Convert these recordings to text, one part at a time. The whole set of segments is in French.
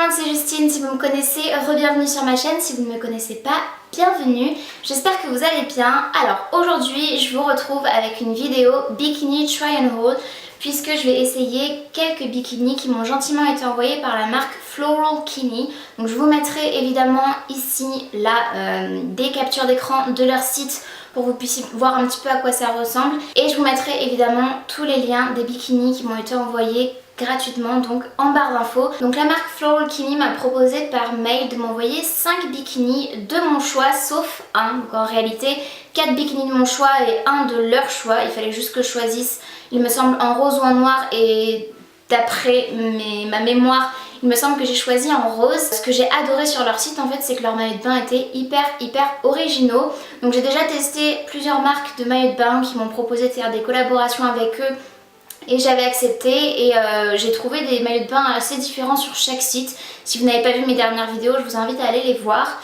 monde, c'est Justine, si vous me connaissez, re-bienvenue sur ma chaîne, si vous ne me connaissez pas, bienvenue. J'espère que vous allez bien. Alors aujourd'hui, je vous retrouve avec une vidéo bikini try and haul, puisque je vais essayer quelques bikinis qui m'ont gentiment été envoyés par la marque Floralkini. Donc je vous mettrai évidemment ici des captures d'écran de leur site pour que vous puissiez voir un petit peu à quoi ça ressemble. Et je vous mettrai évidemment tous les liens des bikinis qui m'ont été envoyés gratuitement, donc en barre d'infos. Donc la marque Floralkini m'a proposé par mail de m'envoyer 5 bikinis de mon choix sauf un. Donc en réalité 4 bikinis de mon choix et un de leur choix. Il fallait juste que je choisisse, il me semble, en rose ou en noir, et d'après ma mémoire, il me semble que j'ai choisi en rose. Ce que j'ai adoré sur leur site en fait, c'est que leurs maillots de bain étaient hyper originaux. Donc j'ai déjà testé plusieurs marques de maillots de bain qui m'ont proposé de faire des collaborations avec eux et j'avais accepté, et j'ai trouvé des maillots de bain assez différents sur chaque site. Si vous n'avez pas vu mes dernières vidéos, je vous invite à aller les voir.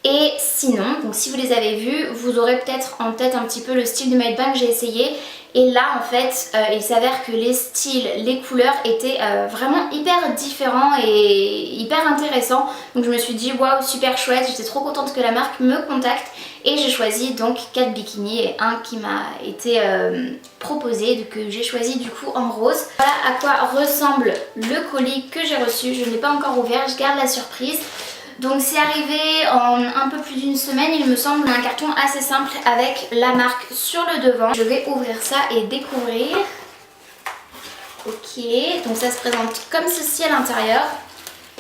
Et sinon, donc si vous les avez vus, vous aurez peut-être en tête un petit peu le style de maillot de bain que j'ai essayé. Et là en fait, il s'avère que les styles, les couleurs étaient vraiment hyper différents et hyper intéressants. Donc je me suis dit waouh, super chouette, j'étais trop contente que la marque me contacte. Et j'ai choisi donc 4 bikinis et un qui m'a été proposé, que j'ai choisi du coup en rose. Voilà à quoi ressemble le colis que j'ai reçu. Je ne l'ai pas encore ouvert, je garde la surprise. Donc c'est arrivé en un peu plus d'une semaine, il me semble, un carton assez simple avec la marque sur le devant. Je vais ouvrir ça et découvrir. Ok, donc ça se présente comme ceci à l'intérieur.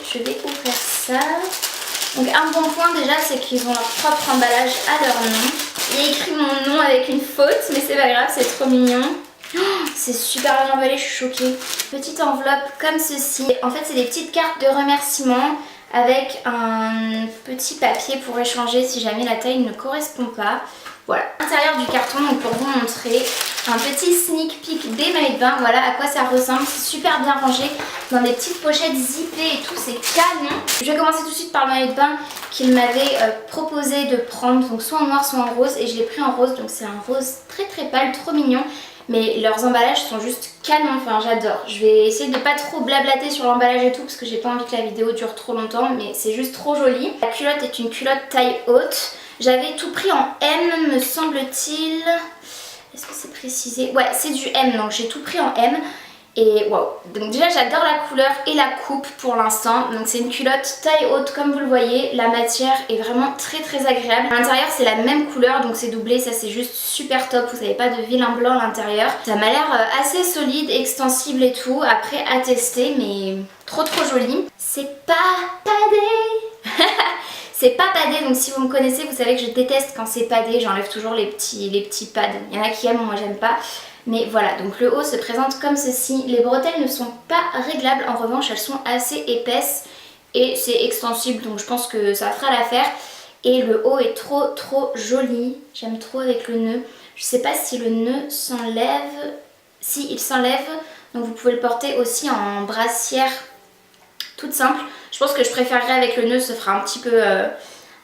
Je vais ouvrir ça. Donc un bon point déjà, c'est qu'ils ont leur propre emballage à leur nom. Il y a écrit mon nom avec une faute, mais c'est pas grave, c'est trop mignon. Oh, c'est super bien emballé, je suis choquée. Petite enveloppe comme ceci. En fait c'est des petites cartes de remerciement avec un petit papier pour échanger si jamais la taille ne correspond pas. Voilà, à l'intérieur du carton, donc pour vous montrer un petit sneak peek des maillots de bain. Voilà à quoi ça ressemble, c'est super bien rangé dans des petites pochettes zippées et tout, c'est canon. Je vais commencer tout de suite par le maillot de bain qu'il m'avait proposé de prendre, donc soit en noir soit en rose, et je l'ai pris en rose, donc c'est un rose très pâle, trop mignon. Mais leurs emballages sont juste canons, enfin j'adore. Je vais essayer de pas trop blablater sur l'emballage et tout parce que j'ai pas envie que la vidéo dure trop longtemps, mais c'est juste trop joli. La culotte est une culotte taille haute. J'avais tout pris en M me semble-t-il. Est-ce que c'est précisé? Ouais, c'est du M, donc j'ai tout pris en M. Et waouh, donc déjà j'adore la couleur et la coupe pour l'instant. Donc c'est une culotte taille haute comme vous le voyez. La matière est vraiment très agréable. À l'intérieur c'est la même couleur, donc c'est doublé, ça c'est juste super top. Vous n'avez pas de vilain blanc à l'intérieur. Ça m'a l'air assez solide, extensible et tout. Après à tester, mais trop joli. C'est pas padé. C'est pas padé, donc si vous me connaissez, vous savez que je déteste quand c'est padé. J'enlève toujours les petits pads. Il y en a qui aiment, moi j'aime pas. Mais voilà, donc le haut se présente comme ceci. Les bretelles ne sont pas réglables, en revanche elles sont assez épaisses et c'est extensible, donc je pense que ça fera l'affaire. Et le haut est trop joli, j'aime trop avec le nœud. Je sais pas si le nœud s'enlève, si il s'enlève, donc vous pouvez le porter aussi en brassière toute simple. Je pense que je préférerais avec le nœud, ça fera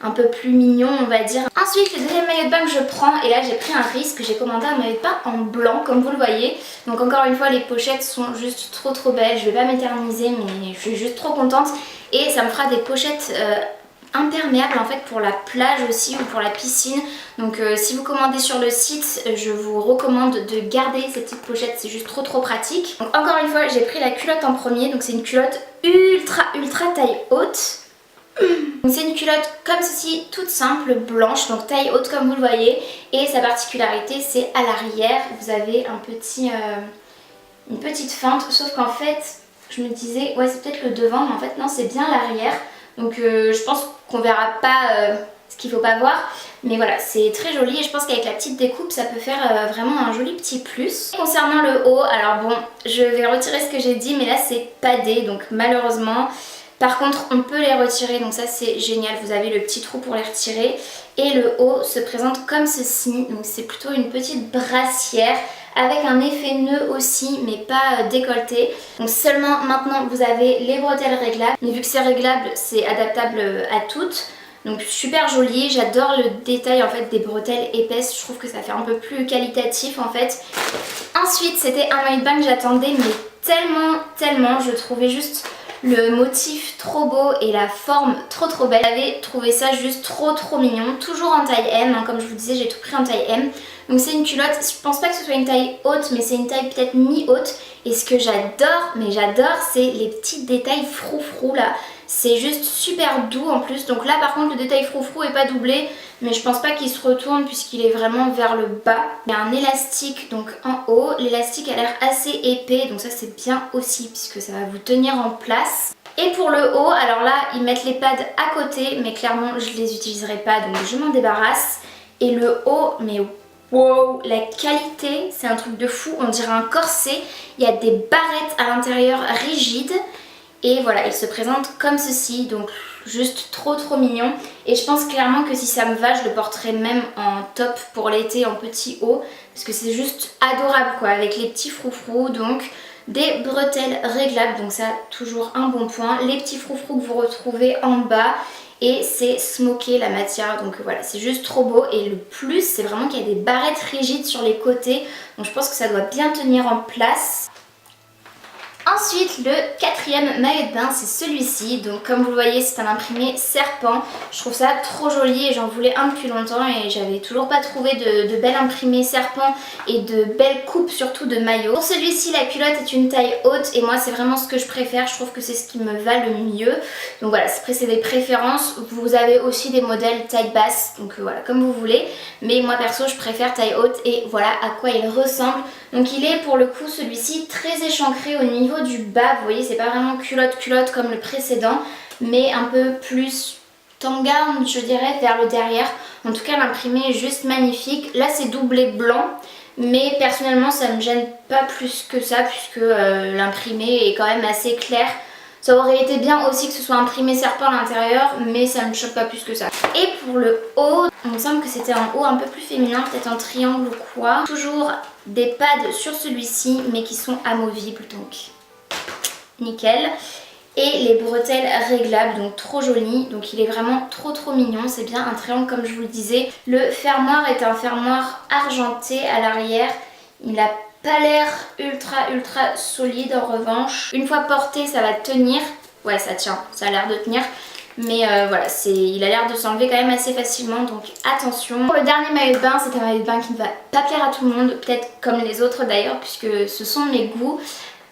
un peu plus mignon on va dire. Ensuite le deuxième maillot de bain que je prends, et là j'ai pris un risque, j'ai commandé un maillot de bain en blanc comme vous le voyez. Donc encore une fois les pochettes sont juste trop belles, je vais pas m'éterniser mais je suis juste trop contente. Et ça me fera des pochettes imperméables en fait pour la plage aussi ou pour la piscine. Donc si vous commandez sur le site, je vous recommande de garder ces petites pochettes, c'est juste trop pratique. Donc encore une fois j'ai pris la culotte en premier, donc c'est une culotte ultra taille haute. C'est une culotte comme ceci, toute simple, blanche, donc taille haute comme vous le voyez. Et sa particularité c'est à l'arrière, vous avez une petite fente, sauf qu'en fait je me disais ouais c'est peut-être le devant, mais en fait non c'est bien l'arrière. Donc je pense qu'on verra pas ce qu'il faut pas voir. Mais voilà, c'est très joli et je pense qu'avec la petite découpe ça peut faire vraiment un joli petit plus. Concernant le haut, alors bon je vais retirer ce que j'ai dit, mais là c'est padé donc malheureusement. Par contre on peut les retirer, donc ça c'est génial, vous avez le petit trou pour les retirer. Et le haut se présente comme ceci, donc c'est plutôt une petite brassière avec un effet nœud aussi mais pas décolleté. Donc seulement maintenant vous avez les bretelles réglables, mais vu que c'est réglable c'est adaptable à toutes. Donc super joli, j'adore le détail en fait des bretelles épaisses, je trouve que ça fait un peu plus qualitatif en fait. Ensuite c'était un maillot de bain que j'attendais mais tellement, je trouvais juste le motif trop beau et la forme trop belle. J'avais trouvé ça juste trop mignon. Toujours en taille M, hein, comme je vous disais j'ai tout pris en taille M. Donc c'est une culotte, je pense pas que ce soit une taille haute mais c'est une taille peut-être mi-haute. Et ce que j'adore, mais j'adore, c'est les petits détails froufrou là. C'est juste super doux en plus. Donc là par contre le détail froufrou est pas doublé, mais je pense pas qu'il se retourne puisqu'il est vraiment vers le bas. Il y a un élastique donc en haut. L'élastique a l'air assez épais, donc ça c'est bien aussi puisque ça va vous tenir en place. Et pour le haut, alors là ils mettent les pads à côté, mais clairement je les utiliserai pas donc je m'en débarrasse. Et le haut, mais wow, la qualité, c'est un truc de fou, on dirait un corset. Il y a des barrettes à l'intérieur rigides. Et voilà, il se présente comme ceci, donc juste trop mignon. Et je pense clairement que si ça me va, je le porterai même en top pour l'été, en petit haut. Parce que c'est juste adorable quoi, avec les petits froufrous, donc des bretelles réglables. Donc ça, toujours un bon point. Les petits froufrous que vous retrouvez en bas. Et c'est smoké la matière, donc voilà, c'est juste trop beau. Et le plus, c'est vraiment qu'il y a des barrettes rigides sur les côtés. Donc je pense que ça doit bien tenir en place. Ensuite, le quatrième maillot de bain, c'est celui-ci. Donc comme vous le voyez, c'est un imprimé serpent. Je trouve ça trop joli et j'en voulais un depuis longtemps et j'avais toujours pas trouvé de bel imprimé serpent et de belles coupes surtout de maillot. Pour celui-ci, la culotte est une taille haute et moi c'est vraiment ce que je préfère. Je trouve que c'est ce qui me va le mieux. Donc voilà, après c'est des préférences. Vous avez aussi des modèles taille basse, donc voilà, comme vous voulez. Mais moi perso, je préfère taille haute et voilà à quoi il ressemble. Donc il est pour le coup celui-ci très échancré au niveau du bas, vous voyez c'est pas vraiment culotte comme le précédent mais un peu plus tanga je dirais vers le derrière. En tout cas l'imprimé est juste magnifique. Là c'est doublé blanc mais personnellement ça me gêne pas plus que ça puisque l'imprimé est quand même assez clair. Ça aurait été bien aussi que ce soit imprimé serpent à l'intérieur mais ça me choque pas plus que ça. Et pour le haut, il me semble que c'était un haut un peu plus féminin, peut-être en triangle ou quoi. Toujours des pads sur celui-ci mais qui sont amovibles donc nickel. Et les bretelles réglables, donc trop jolies, donc il est vraiment trop mignon, c'est bien un triangle comme je vous le disais. Le fermoir est un fermoir argenté à l'arrière, il a pas l'air ultra solide en revanche. Une fois porté ça va tenir, ouais ça tient, ça a l'air de tenir. Mais voilà, il a l'air de s'enlever quand même assez facilement, donc attention. Pour le dernier maillot de bain, c'est un maillot de bain qui ne va pas plaire à tout le monde, peut-être comme les autres d'ailleurs, puisque ce sont mes goûts.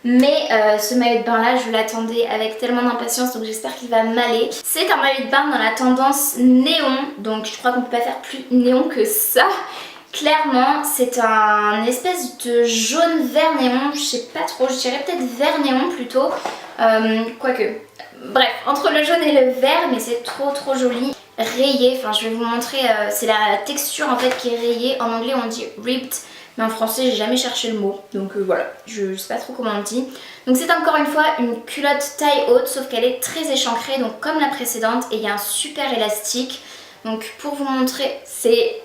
Mais ce maillot de bain là, je l'attendais avec tellement d'impatience, donc j'espère qu'il va m'aller. C'est un maillot de bain dans la tendance néon, donc je crois qu'on peut pas faire plus néon que ça. Clairement, c'est un espèce de jaune vert néon, je sais pas trop, je dirais peut-être vert néon plutôt, quoique. Bref, entre le jaune et le vert, mais c'est trop joli. Rayé, enfin je vais vous montrer, c'est la texture en fait qui est rayée. En anglais on dit ripped, mais en français j'ai jamais cherché le mot. Donc voilà, je sais pas trop comment on dit. Donc c'est encore une fois une culotte taille haute, sauf qu'elle est très échancrée, donc comme la précédente. Et il y a un super élastique. Donc pour vous montrer, c'est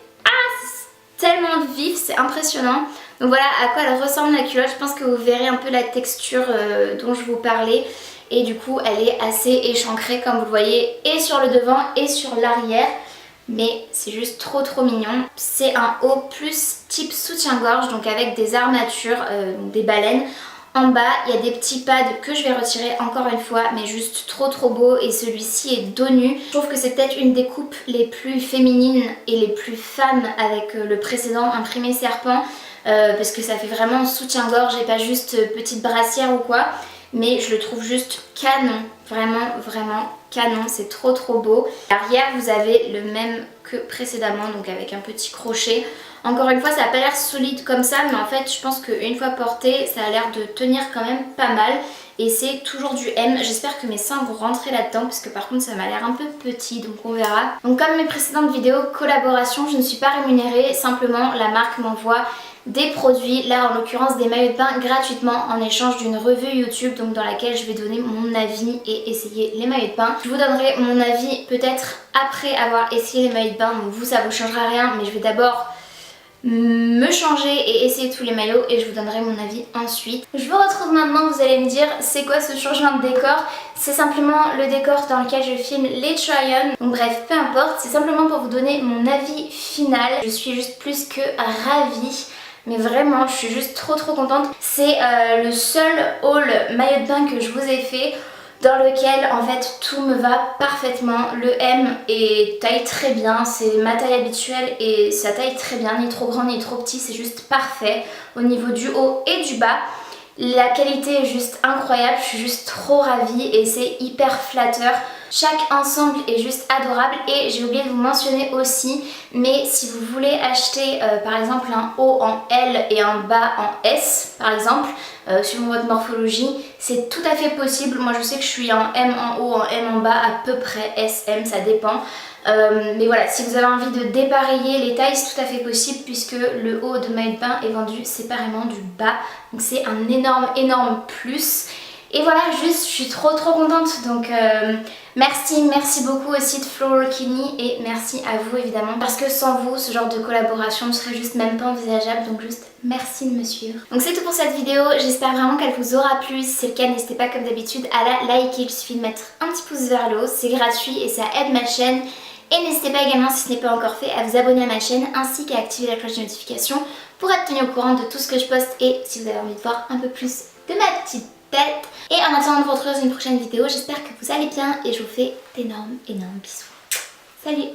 tellement vif, c'est impressionnant. Donc voilà à quoi elle ressemble la culotte. Je pense que vous verrez un peu la texture dont je vous parlais. Et du coup elle est assez échancrée comme vous le voyez, et sur le devant et sur l'arrière. Mais c'est juste trop mignon. C'est un haut plus type soutien-gorge, donc avec des armatures, des baleines. En bas il y a des petits pads que je vais retirer encore une fois, mais juste trop beau. Et celui-ci est dos nu. Je trouve que c'est peut-être une des coupes les plus féminines et les plus femmes avec le précédent imprimé serpent, parce que ça fait vraiment soutien-gorge et pas juste petite brassière ou quoi. Mais je le trouve juste canon, vraiment canon, c'est trop beau. À l'arrière vous avez le même que précédemment, donc avec un petit crochet. Encore une fois ça n'a pas l'air solide comme ça, mais en fait je pense qu'une fois porté ça a l'air de tenir quand même pas mal. Et c'est toujours du M, j'espère que mes seins vont rentrer là-dedans parce que par contre ça m'a l'air un peu petit, donc on verra. Donc comme mes précédentes vidéos collaboration, je ne suis pas rémunérée, simplement la marque m'envoie des produits, là en l'occurrence des maillots de bain gratuitement en échange d'une revue YouTube, donc dans laquelle je vais donner mon avis et essayer les maillots de bain. Je vous donnerai mon avis peut-être après avoir essayé les maillots de bain, donc vous ça vous changera rien, mais je vais d'abord me changer et essayer tous les maillots et je vous donnerai mon avis ensuite. Je vous retrouve maintenant, vous allez me dire c'est quoi ce changement de décor? C'est simplement le décor dans lequel je filme les try-on. Donc bref, peu importe, c'est simplement pour vous donner mon avis final. Je suis juste plus que ravie. Mais vraiment, je suis juste trop contente. C'est le seul haul maillot de bain que je vous ai fait. dans lequel en fait tout me va parfaitement. Le M est taille très bien, c'est ma taille habituelle et ça taille très bien, ni trop grand ni trop petit, c'est juste parfait au niveau du haut et du bas. La qualité est juste incroyable, je suis juste trop ravie et c'est hyper flatteur. Chaque ensemble est juste adorable et j'ai oublié de vous mentionner aussi, mais si vous voulez acheter par exemple un haut en L et un bas en S par exemple, selon votre morphologie, c'est tout à fait possible. Moi je sais que je suis en M en haut, en M en bas, à peu près S, M, ça dépend. Mais voilà, si vous avez envie de dépareiller les tailles, c'est tout à fait possible puisque le haut de maillot de bain est vendu séparément du bas. Donc c'est un énorme plus. Et voilà, juste je suis trop contente. Donc merci beaucoup aussi de Floral Kidney et merci à vous évidemment. Parce que sans vous, ce genre de collaboration ne serait juste même pas envisageable. Donc juste merci de me suivre. Donc c'est tout pour cette vidéo, j'espère vraiment qu'elle vous aura plu. Si c'est le cas, n'hésitez pas comme d'habitude à la liker. Il suffit de mettre un petit pouce vers le haut, c'est gratuit et ça aide ma chaîne. Et n'hésitez pas également, si ce n'est pas encore fait, à vous abonner à ma chaîne ainsi qu'à activer la cloche de notification pour être tenu au courant de tout ce que je poste et si vous avez envie de voir un peu plus de ma petite tête. Et en attendant de vous retrouver dans une prochaine vidéo, j'espère que vous allez bien et je vous fais d'énormes bisous. Salut!